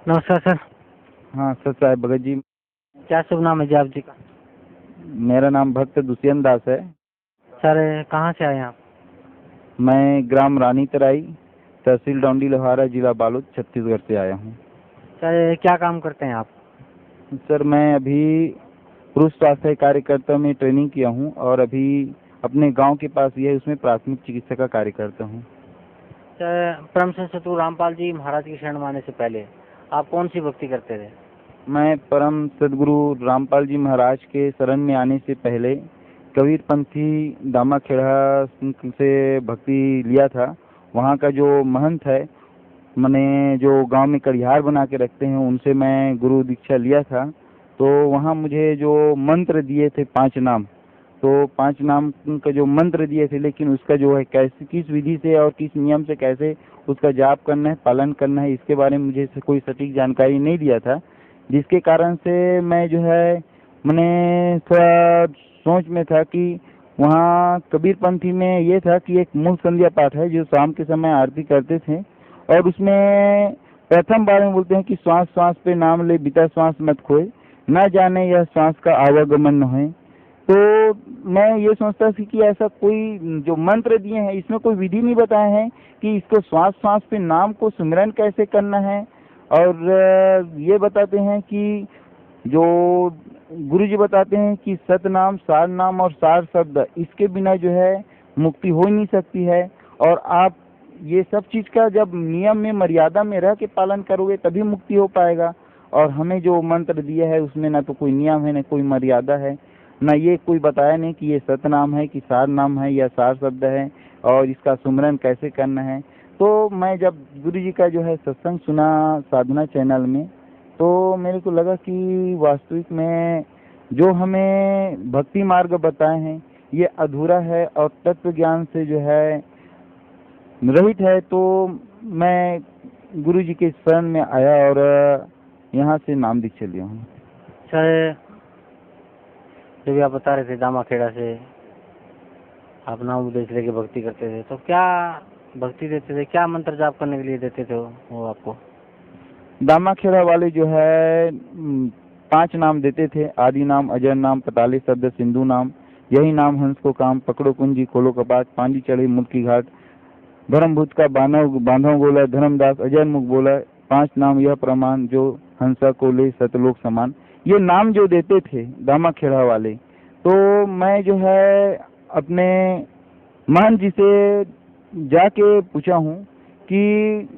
नमस्कार सर। हाँ सर साहब भगत जी। क्या शुभ नाम है जी आप जी का? मेरा नाम भक्त दुष्यंत दास है। सर कहाँ से आए आप? मैं ग्राम रानी तराई, तहसील डौंडी लोहारा, जिला बालोद, छत्तीसगढ़ से आया हूँ। सर क्या काम करते हैं आप? सर मैं अभी पुरुष स्वास्थ्य कार्यकर्ता में ट्रेनिंग किया हूँ और अभी अपने गांव के पास ये है, उसमें प्राथमिक चिकित्सा का कार्य करता हूँ। सर परम संत सतगुरु रामपाल जी महाराज की शरण में आने से पहले आप कौन सी भक्ति करते थे? मैं परम सदगुरु रामपाल जी महाराज के शरण में आने से पहले कबीर पंथी दामाखेड़ा से भक्ति लिया था। वहाँ का जो महंत है, मैंने जो गांव में कड़ियार बना के रखते हैं, उनसे मैं गुरु दीक्षा लिया था। तो वहाँ मुझे जो मंत्र दिए थे 5 नाम, तो 5 नाम का जो मंत्र दिए थे, लेकिन उसका जो है कैसे, किस विधि से और किस नियम से कैसे उसका जाप करना है, पालन करना है, इसके बारे में मुझे कोई सटीक जानकारी नहीं दिया था, जिसके कारण से मैं जो है मैंने थोड़ा सोच में था कि वहाँ कबीर पंथी में ये था कि एक मूल संध्या पाठ है जो शाम के समय आरती करते थे, और उसमें प्रथम बार में बोलते हैं कि श्वास श्वास पे नाम ले, बीता श्वास मत खोए, न जाने यह श्वास का आवागमन न है। तो मैं ये सोचता थी कि ऐसा कोई जो मंत्र दिए हैं इसमें कोई विधि नहीं बताए हैं कि इसको श्वास श्वास पे नाम को सुमिरन कैसे करना है, और ये बताते हैं कि जो गुरु जी बताते हैं कि सतनाम, सार नाम और सार शब्द, इसके बिना जो है मुक्ति हो ही नहीं सकती है। और आप ये सब चीज़ का जब नियम में मर्यादा में रह के पालन करोगे तभी मुक्ति हो पाएगा। और हमें जो मंत्र दिया है उसमें ना तो कोई नियम है, ना कोई मर्यादा है, ना ये कोई बताया नहीं कि ये सतनाम है कि सार नाम है या सार शब्द है और इसका सुमरन कैसे करना है। तो मैं जब गुरु जी का जो है सत्संग सुना साधना चैनल में, तो मेरे को लगा कि वास्तविक में जो हमें भक्ति मार्ग बताए हैं ये अधूरा है और तत्व ज्ञान से जो है रहित है। तो मैं गुरु जी के शरण में आया और यहाँ से नाम दीक्षा लिया हूँ। सर जब आप बता रहे थे दामाखेड़ा से आप नाम उपदेश लेके भक्ति करते थे, तो क्या भक्ति देते थे, क्या मंत्र जाप करने के लिए देते थे वो आपको? दामाखेड़ा वाले जो है 5 नाम देते थे। आदि नाम, अजर नाम, पताली शब्द, सिंधु नाम, यही नाम हंस को काम, पकड़ो कुंजी, खोलो कपाट, पांजी चढ़ी मुल्क की घाट, धर्मभूत का बांधव बोला, धर्मदास अजय मुख बोला, 5 नाम यह प्रमाण, जो हंसा को ले सतलोक समान। ये नाम जो देते थे दामाखेड़ा वाले, तो मैं जो है अपने महंत जी से जाके पूछा हूँ कि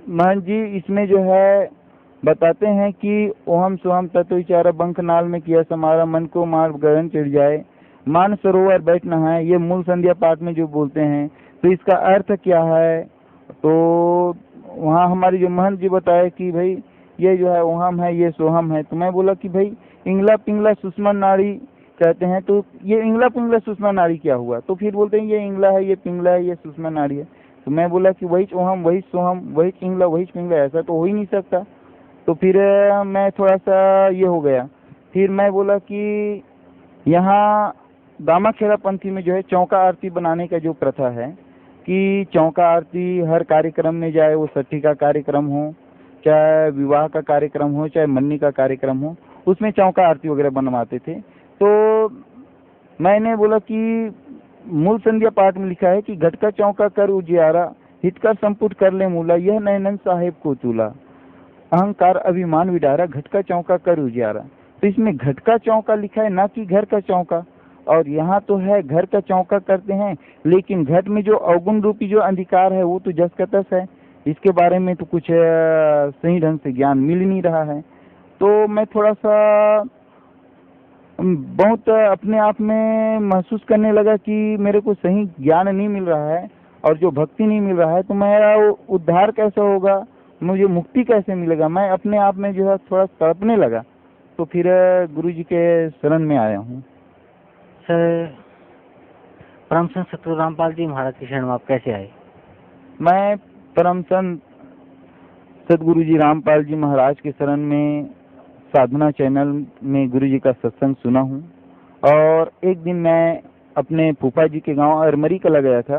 महंत जी इसमें जो है बताते हैं कि ओहम सोहम तत्व विचारा बंख नाल में किया समारा, मन को मार गगन चिढ़ जाए, मान सरोवर बैठ नहाए, ये मूल संध्या पाठ में जो बोलते हैं, तो इसका अर्थ क्या है? तो वहाँ हमारी जो महंत जी बताए कि भाई ये जो है ओहम है, ये सोहम है। तो मैं बोला कि भाई इंगला पिंगला सुषमा नाड़ी कहते हैं, तो ये इंगला पिंगला सुषमा नाड़ी क्या हुआ? तो फिर बोलते हैं ये इंगला है, ये पिंगला है, ये सुषमा नाड़ी है। तो मैं बोला कि वही ओहम, वही सोहम, वही इंगला, वही पिंगला, ऐसा तो हो ही नहीं सकता। तो फिर मैं थोड़ा सा ये हो गया। फिर मैं बोला कि यहाँ दामाखेड़ा पंथी में जो है चौका आरती बनाने का जो प्रथा है कि चौका आरती हर कार्यक्रम में, जाए वो छठी का कार्यक्रम हो, चाहे विवाह का कार्यक्रम हो, चाहे मन्नी का कार्यक्रम हो, उसमें चौका आरती वगैरह बनवाते थे। तो मैंने बोला कि मूल संध्या पाठ में लिखा है कि घट का चौका कर उजियारा, हित का संपुट कर ले मूला, यह नैनन साहेब को तूला, अहंकार अभिमान विडारा, घट का चौका कर उजियारा। तो इसमें घट का चौका लिखा है, ना कि घर का चौका। और यहाँ तो है घर का चौका करते हैं, लेकिन घट में जो अवगुण रूपी जो अंधकार है वो तो जस का तस है, इसके बारे में तो कुछ सही ढंग से ज्ञान मिल नहीं रहा है। तो मैं थोड़ा सा बहुत अपने आप में महसूस करने लगा कि मेरे को सही ज्ञान नहीं मिल रहा है और जो भक्ति नहीं मिल रहा है, तो मेरा उद्धार कैसे होगा, मुझे मुक्ति कैसे मिलेगा? मैं अपने आप में जो है थोड़ा तड़पने लगा। तो फिर गुरु जी के शरण में आया हूँ। सर परम संत सतगुरु रामपाल जी महाराज की शरण में आप कैसे आए? मैं परम संत सतगुरु जी रामपाल जी महाराज के शरण में साधना चैनल में गुरु जी का सत्संग सुना हूँ। और एक दिन मैं अपने फूफा जी के गांव अरमरी कला गया था,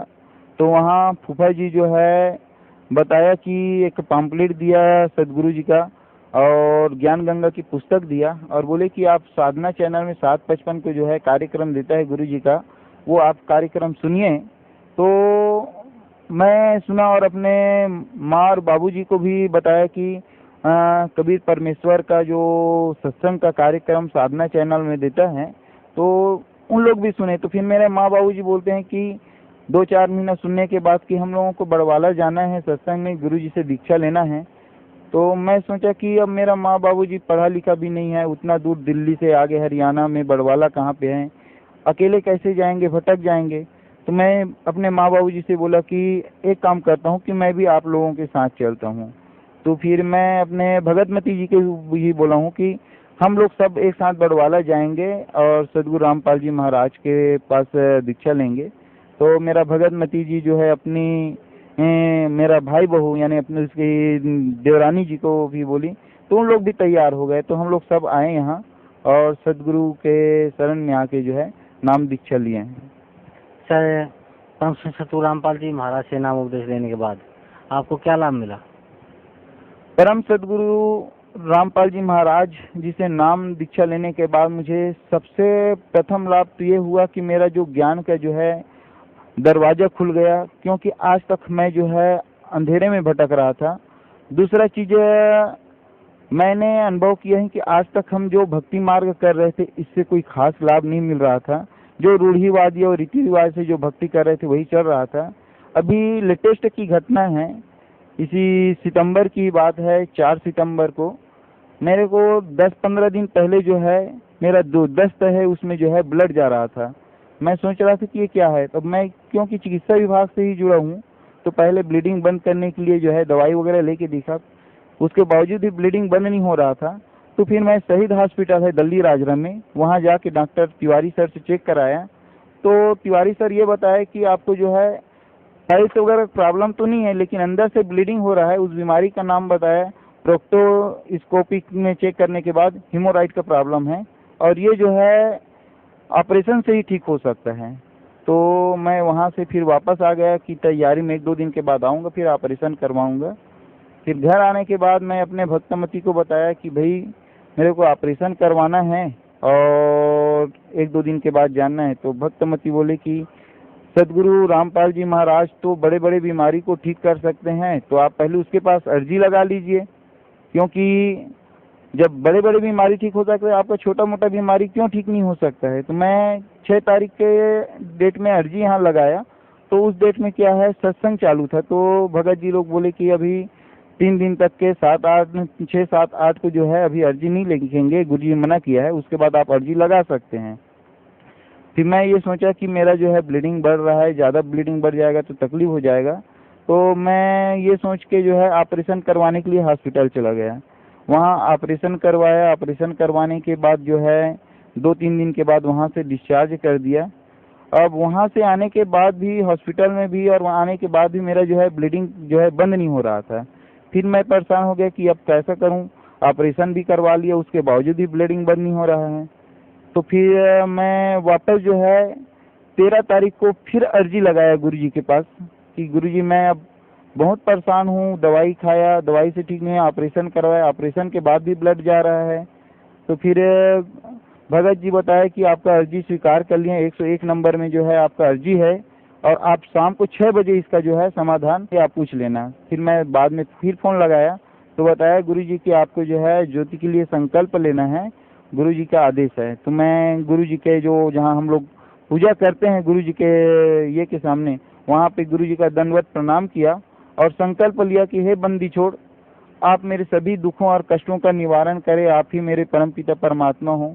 तो वहाँ फूफा जी जो है बताया कि एक पम्पलेट दिया सदगुरु जी का, और ज्ञान गंगा की पुस्तक दिया और बोले कि आप साधना चैनल में 7:55 को जो है कार्यक्रम देता है गुरु जी का, वो आप कार्यक्रम सुनिए। तो मैं सुना और अपने माँ और बाबूजी को भी बताया कि कबीर परमेश्वर का जो सत्संग का कार्यक्रम साधना चैनल में देता है, तो उन लोग भी सुने। तो फिर मेरे माँ बाबूजी बोलते हैं कि 2-4 महीना सुनने के बाद कि हम लोगों को बड़वाला जाना है, सत्संग में गुरु जी से दीक्षा लेना है। तो मैं सोचा कि अब मेरा माँ बाबूजी पढ़ा लिखा भी नहीं है, उतना दूर दिल्ली से आगे हरियाणा में बड़वाला कहाँ पे है, अकेले कैसे जाएंगे, भटक जाएंगे। तो मैं अपने माँ बाबूजी से बोला कि एक काम करता हूँ कि मैं भी आप लोगों के साथ चलता हूँ। तो फिर मैं अपने भगतमती जी के भी बोला हूँ कि हम लोग सब एक साथ बड़वाला जाएंगे और सदगुरु रामपाल जी महाराज के पास दीक्षा लेंगे। तो मेरा भगतमती जी जो है अपनी मेरा भाई बहू यानी अपने उसकी देवरानी जी को भी बोली, तो उन लोग भी तैयार हो गए। तो हम लोग सब आए यहाँ और सदगुरु के शरण में आके जो है नाम दीक्षा लिए हैं। सर, परम श्री सतगुरु रामपाल जी महाराज से नाम उपदेश लेने के बाद आपको क्या लाभ मिला? परम सदगुरु रामपाल जी महाराज जी से नाम दीक्षा लेने के बाद मुझे सबसे प्रथम लाभ तो ये हुआ कि मेरा जो ज्ञान का जो है दरवाजा खुल गया, क्योंकि आज तक मैं जो है अंधेरे में भटक रहा था। दूसरा चीज मैंने अनुभव किया है कि आज तक हम जो भक्ति मार्ग कर रहे थे इससे कोई खास लाभ नहीं मिल रहा था। जो रूढ़िवादी और रीति रिवाज से जो भक्ति कर रहे थे वही चल रहा था। अभी लेटेस्ट की घटना है, इसी सितंबर की बात है, 4 सितंबर को मेरे को 10-15 दिन पहले जो है मेरा जो दस्त है उसमें जो है ब्लड जा रहा था। मैं सोच रहा था कि ये क्या है। तो मैं क्योंकि चिकित्सा विभाग से ही जुड़ा हूँ, तो पहले ब्लीडिंग बंद करने के लिए जो है दवाई वगैरह लेके देखा, उसके बावजूद भी ब्लीडिंग बंद नहीं हो रहा था। तो फिर मैं शहीद हॉस्पिटल है दिल्ली राजरम में, वहाँ जाके डॉक्टर तिवारी सर से चेक कराया। तो तिवारी सर ये बताया कि आपको जो है टाइल्स वगैरह प्रॉब्लम तो नहीं है, लेकिन अंदर से ब्लीडिंग हो रहा है। उस बीमारी का नाम बताया, प्रोक्टोस्कोपिक में चेक करने के बाद हेमोराइड का प्रॉब्लम है और ये जो है ऑपरेशन से ही ठीक हो सकता है। तो मैं वहाँ से फिर वापस आ गया कि तैयारी में 1-2 दिन के बाद आऊँगा, फिर ऑपरेशन करवाऊँगा। फिर घर आने के बाद मैं अपने भक्तमती को बताया कि भाई मेरे को ऑपरेशन करवाना है और 1-2 दिन के बाद जानना है। तो भक्तमती बोले कि सदगुरु रामपाल जी महाराज तो बड़े बड़े बीमारी को ठीक कर सकते हैं, तो आप पहले उसके पास अर्जी लगा लीजिए, क्योंकि जब बड़े बड़े बीमारी ठीक हो सकता है आपका छोटा मोटा बीमारी क्यों ठीक नहीं हो सकता है। तो मैं 6 तारीख के डेट में अर्जी यहाँ लगाया। तो उस डेट में क्या है सत्संग चालू था, तो भगत जी लोग बोले कि अभी 3 दिन तक के 6-7-8 को जो है अभी अर्जी नहीं लिखेंगे, गुरु जी मना किया है, उसके बाद आप अर्जी लगा सकते हैं। फिर मैं ये सोचा कि मेरा जो है ब्लीडिंग बढ़ रहा है, ज़्यादा ब्लीडिंग बढ़ जाएगा तो तकलीफ हो जाएगा। तो मैं ये सोच के जो है ऑपरेशन करवाने के लिए हॉस्पिटल चला गया। वहाँ ऑपरेशन करवाया। ऑपरेशन करवाने के बाद जो है 2-3 दिन के बाद वहाँ से डिस्चार्ज कर दिया। अब वहाँ से आने के बाद भी हॉस्पिटल में भी और वहाँ आने के बाद भी मेरा जो है ब्लीडिंग जो है बंद नहीं हो रहा था। फिर मैं परेशान हो गया कि अब कैसा करूँ, ऑपरेशन भी करवा लिया, उसके बावजूद भी ब्लीडिंग बंद नहीं हो रहा है। तो फिर मैं वापस जो है 13 तारीख को फिर अर्जी लगाया गुरु जी के पास कि गुरु जी मैं अब बहुत परेशान हूँ, दवाई खाया, दवाई से ठीक नहीं है, ऑपरेशन करवाया, ऑपरेशन के बाद भी ब्लड जा रहा है। तो फिर भगत जी बताया कि आपका अर्जी स्वीकार कर लिया, 101 नंबर में जो है आपका अर्जी है और आप शाम को 6 बजे इसका जो है समाधान आप पूछ लेना। फिर मैं बाद में फिर फ़ोन लगाया तो बताया गुरु जी कि आपको जो है ज्योति के लिए संकल्प लेना है, गुरु जी का आदेश है। तो मैं गुरु जी के जो जहाँ हम लोग पूजा करते हैं गुरु जी के ये के सामने, वहाँ पे गुरु जी का दंडवत प्रणाम किया और संकल्प लिया कि हे बंदी छोड़, आप मेरे सभी दुखों और कष्टों का निवारण करें, आप ही मेरे परमपिता परमात्मा हो।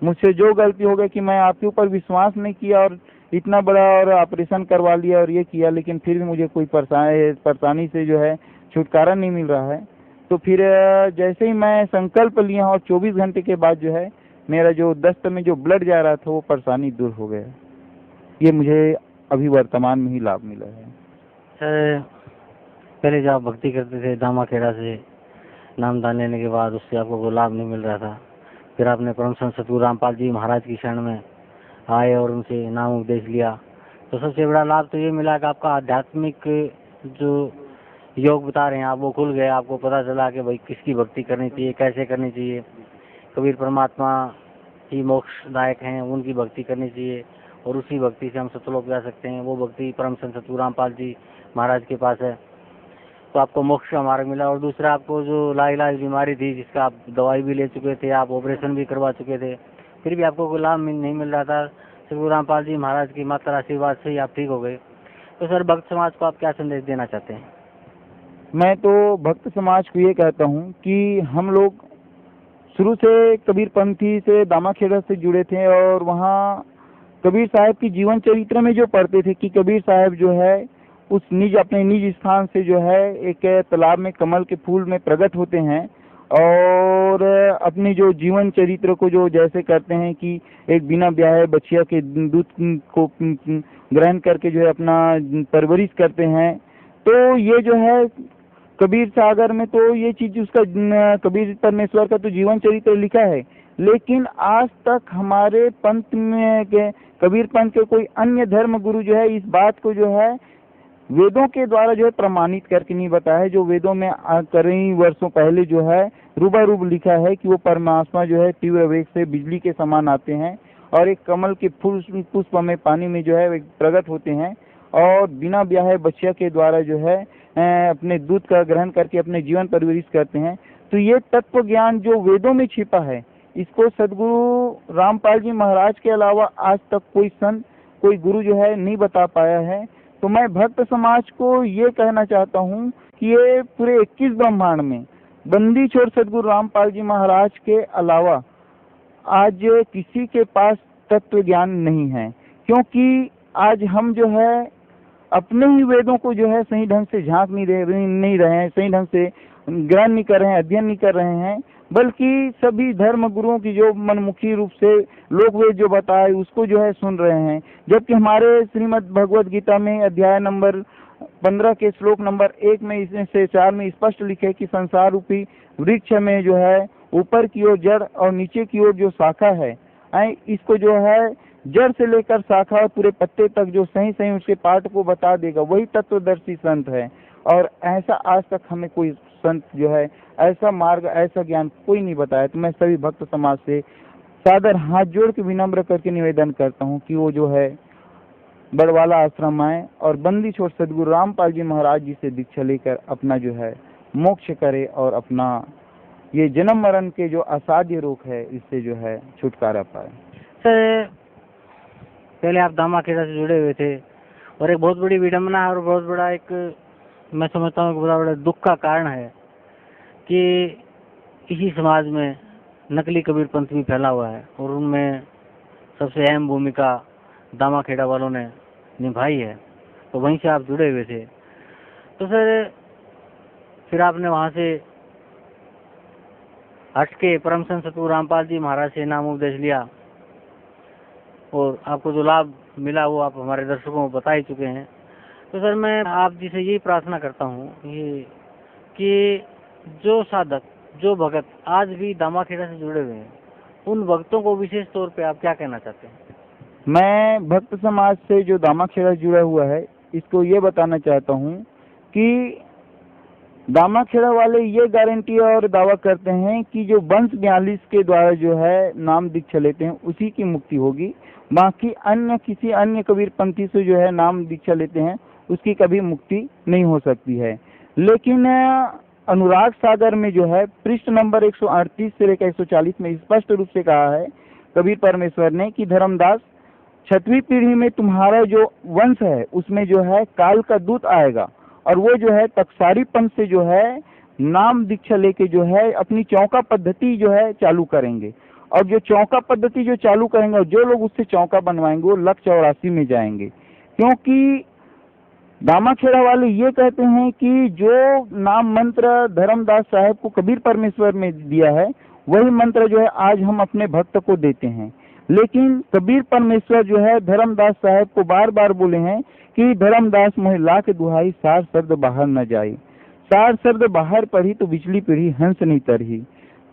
मुझसे जो गलती हो गई कि मैं आपके ऊपर विश्वास नहीं किया और इतना बड़ा और ऑपरेशन करवा लिया और ये किया, लेकिन फिर भी मुझे कोई परेशानी से जो है छुटकारा नहीं मिल रहा है। तो फिर जैसे ही मैं संकल्प लिया और 24 घंटे के बाद जो है मेरा जो दस्त में जो ब्लड जा रहा था वो परेशानी दूर हो गया। ये मुझे अभी वर्तमान में ही लाभ मिला है। सर, पहले जब आप भक्ति करते थे दामाखेड़ा से नामदान लेने के बाद उससे आपको कोई लाभ नहीं मिल रहा था, फिर आपने परम संत सतगुरु रामपाल जी महाराज की शरण में आए और उनसे नाम उपदेश लिया, तो सबसे बड़ा लाभ तो ये मिला कि आपका आध्यात्मिक जो योग बता रहे हैं आप, वो खुल गए, आपको पता चला कि भाई किसकी भक्ति करनी चाहिए, कैसे करनी चाहिए। कबीर परमात्मा ही मोक्षदायक हैं, उनकी भक्ति करनी चाहिए और उसी भक्ति से हम सतलोक जा सकते हैं। वो भक्ति परम संत सतगुरु रामपाल जी महाराज के पास है, तो आपको मोक्ष का मार्ग मिला। और दूसरा, आपको जो लाइलाज बीमारी थी, जिसका आप दवाई भी ले चुके थे, आप ऑपरेशन भी करवा चुके थे, फिर भी आपको कोई लाभ नहीं मिल रहा था, सतगुरु रामपाल जी महाराज की मात्र आशीर्वाद से ही आप ठीक हो गए। तो सर, भक्त समाज को आप क्या संदेश देना चाहते हैं? मैं तो भक्त समाज को ये कहता हूँ कि हम लोग शुरू से कबीर पंथी से दामाखेड़ा से जुड़े थे, और वहाँ कबीर साहब की जीवन चरित्र में जो पढ़ते थे कि कबीर साहब जो है उस अपने निज स्थान से जो है एक तालाब में कमल के फूल में प्रकट होते हैं, और अपने जो जीवन चरित्र को जो जैसे करते हैं कि एक बिना ब्याहे बछिया के दूध को ग्रहण करके जो है अपना परवरिश करते हैं। तो ये जो है कबीर सागर में तो ये चीज उसका कबीर परमेश्वर का तो जीवन चरित्र लिखा है, लेकिन आज तक हमारे पंथ में के कबीर पंथ के कोई अन्य धर्म गुरु जो है इस बात को जो है वेदों के द्वारा जो है प्रमाणित करके नहीं बताया है। जो वेदों में कई वर्षों पहले जो है रूबारूब लिखा है कि वो परमात्मा जो है तीव्र वेग से बिजली के समान आते हैं और एक कमल के फूल पुष्प में पानी में जो है प्रकट होते हैं, और बिना ब्याहे बच्चिया के द्वारा जो है अपने दूध का ग्रहण करके अपने जीवन परवरिश करते हैं। तो ये तत्व ज्ञान जो वेदों में छिपा है, इसको सदगुरु रामपाल जी महाराज के अलावा आज तक कोई संत कोई गुरु जो है नहीं बता पाया है। तो मैं भक्त समाज को ये कहना चाहता हूँ कि ये पूरे 21 ब्रह्मांड में बंदी छोड़ सदगुरु रामपाल जी महाराज के अलावा आज किसी के पास तत्व ज्ञान नहीं है, क्योंकि आज हम जो है अपने ही वेदों को जो है सही ढंग से झांक नहीं रहे हैं, सही ढंग से ग्रहण नहीं कर रहे हैं, अध्ययन नहीं कर रहे हैं, बल्कि सभी धर्म गुरुओं की जो मनमुखी रूप से लोक वेद जो बताए उसको जो है सुन रहे हैं। जबकि हमारे श्रीमद् भगवद गीता में अध्याय नंबर 15 के श्लोक नंबर 1 में इसमें से 4 में स्पष्ट लिखे कि संसार रूपी वृक्ष में जो है ऊपर की ओर जड़ और नीचे की ओर जो शाखा है, इसको जो है जड़ से लेकर शाखा और पूरे पत्ते तक जो सही सही उसके पाठ को बता देगा, वही तत्वदर्शी संत है। और ऐसा आज तक हमें कोई संत जो है ऐसा मार्ग ऐसा ज्ञान कोई नहीं बताया। तो मैं सभी भक्त समाज से सादर हाथ जोड़ के विनम्र करके निवेदन करता हूँ कि वो जो है बड़वाला आश्रम आए और बंदी छोड़ सदगुरु रामपाल जी महाराज जी से दीक्षा लेकर अपना जो है मोक्ष करे और अपना ये जन्म मरण के जो असाध्य रोग है इससे जो है छुटकारा पाए। सर, पहले आप दामाखेड़ा से जुड़े हुए थे और एक बहुत बड़ी विडम्बना और बहुत बड़ा एक मैं समझता हूँ बहुत बड़ा दुख का कारण है कि इसी समाज में नकली कबीर पंथ भी फैला हुआ है और उनमें सबसे अहम भूमिका दामाखेड़ा वालों ने निभाई है। तो वहीं से आप जुड़े हुए थे। तो सर, फिर आपने वहाँ से हट के परम संत सतगुरु रामपाल जी महाराज से नाम उपदेश लिया और आपको जो लाभ मिला वो आप हमारे दर्शकों को बता ही चुके हैं। तो सर, मैं आप जी से यही प्रार्थना करता हूँ कि जो साधक जो भगत आज भी दामाखेड़ा से जुड़े हुए हैं, उन भक्तों को विशेष तौर पे आप क्या कहना चाहते हैं? मैं भक्त समाज से जो दामाखेड़ा जुड़ा हुआ है इसको ये बताना चाहता हूँ कि दामाखेड़ा वाले ये गारंटी और दावा करते हैं कि जो वंश 42 के द्वारा जो है नाम दीक्षा लेते हैं उसी की मुक्ति होगी, बाकी अन्य किसी अन्य कबीर पंथी से जो है नाम दीक्षा लेते हैं उसकी कभी मुक्ति नहीं हो सकती है। लेकिन अनुराग सागर में जो है पृष्ठ नंबर 138 से लेकर 140 में स्पष्ट रूप से कहा है कबीर परमेश्वर ने कि धर्मदास 6वीं पीढ़ी में तुम्हारा जो वंश है उसमें जो है काल का दूत आएगा और वो जो है तकसारी पंथ से जो है नाम दीक्षा लेके जो है अपनी चौका पद्धति जो है चालू करेंगे, और जो चौका पद्धति जो चालू करेंगे और जो लोग उससे चौका बनवाएंगे वो 184 में जाएंगे। क्योंकि दामाखेड़ा वाले ये कहते हैं कि जो नाम मंत्र धर्मदास साहब को कबीर परमेश्वर में दिया है वही मंत्र जो है आज हम अपने भक्त को देते हैं, लेकिन कबीर परमेश्वर जो है धर्मदास साहब को बार बार बोले हैं कि धर्मदास मोहे लाख दुहाई सार शब्द बाहर न जाए, सार शब्द बाहर पढ़ी तो बिचली पीढ़ी हंस नहीं तरही।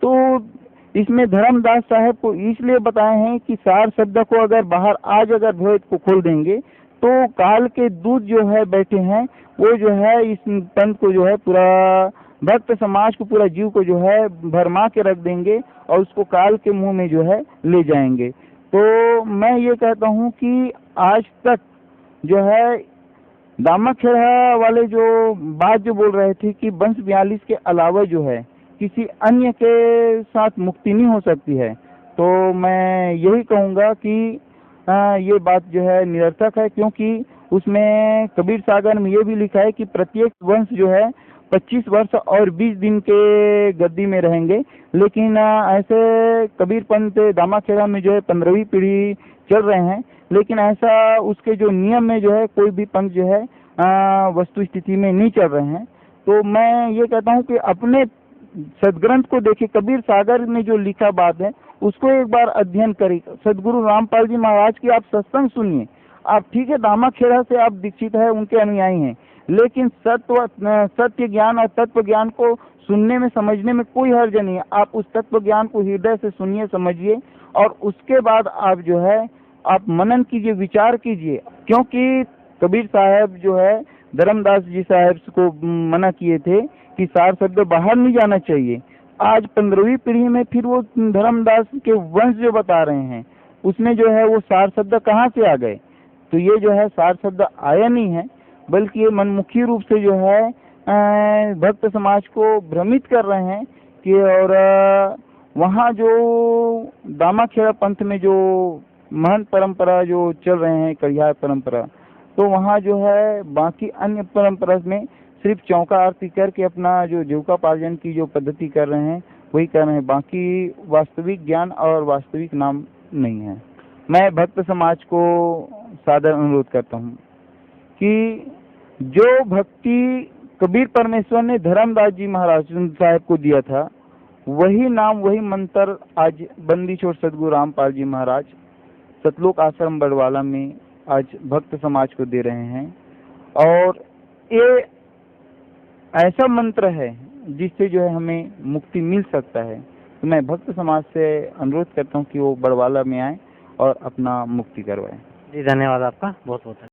तो इसमें धर्मदास साहब को इसलिए बताए हैं कि सार शब्द को अगर बाहर आज अगर भेद को खोल देंगे तो काल के दूत जो है बैठे हैं वो जो है इस पंथ को जो है पूरा भक्त समाज को, पूरा जीव को जो है भरमा के रख देंगे और उसको काल के मुंह में जो है ले जाएंगे। तो मैं ये कहता हूँ कि आज तक जो है दामाखेड़ा वाले जो बात जो बोल रहे थे कि वंश 42 के अलावा जो है किसी अन्य के साथ मुक्ति नहीं हो सकती है, तो मैं यही कहूँगा कि ये बात जो है निरर्थक है, क्योंकि उसमें कबीर सागर में ये भी लिखा है कि प्रत्येक वंश जो है 25 वर्ष और 20 दिन के गद्दी में रहेंगे। लेकिन ऐसे कबीर पंथ दामाखेड़ा में जो है 15वीं पीढ़ी चल रहे हैं, लेकिन ऐसा उसके जो नियम में जो है कोई भी पंथ जो है वस्तु स्थिति में नहीं चल रहे हैं। तो मैं ये कहता हूँ कि अपने सदग्रंथ को देखिए, कबीर सागर में जो लिखा बात है उसको एक बार अध्ययन करें। सदगुरु रामपाल जी महाराज की आप सत्संग सुनिए। आप ठीक है दामाखेड़ा से आप दीक्षित है, उनके अनुयायी हैं, लेकिन सत्य ज्ञान और तत्व ज्ञान को सुनने में समझने में कोई हर्ज नहीं है। आप उस तत्व ज्ञान को हृदय से सुनिए, समझिए, और उसके बाद आप जो है आप मनन कीजिए, विचार कीजिए। क्योंकि कबीर साहब जो है धर्मदास जी साहब को मना किए थे कि सार शब्द बाहर नहीं जाना चाहिए। आज 15वीं पीढ़ी में फिर वो धर्मदास के वंश जो बता रहे हैं उसमें जो है वो सार शब्द कहाँ से आ गए? तो ये जो है सार शब्द आया नहीं है, बल्कि ये मनमुखी रूप से जो है भक्त समाज को भ्रमित कर रहे हैं कि, और वहाँ जो दामाखेड़ा पंथ में जो महंत परंपरा जो चल रहे हैं, कड़ियार परंपरा, तो वहाँ जो है बाकी अन्य परंपरा में सिर्फ चौका आरती करके अपना जो जीविकोपार्जन की जो पद्धति कर रहे हैं वही कर रहे हैं, बाकी वास्तविक ज्ञान और वास्तविक नाम नहीं है। मैं भक्त समाज को सादर अनुरोध करता हूँ कि जो भक्ति कबीर परमेश्वर ने धर्मदास जी महाराज साहब को दिया था, वही नाम वही मंत्र आज बंदी छोड़ सदगुरु रामपाल जी महाराज सतलोक आश्रम बड़वाला में आज भक्त समाज को दे रहे हैं। और ये ऐसा मंत्र है जिससे जो है हमें मुक्ति मिल सकता है। तो मैं भक्त समाज से अनुरोध करता हूँ कि वो बड़वाला में आए और अपना मुक्ति करवाएं। जी धन्यवाद आपका, बहुत बहुत।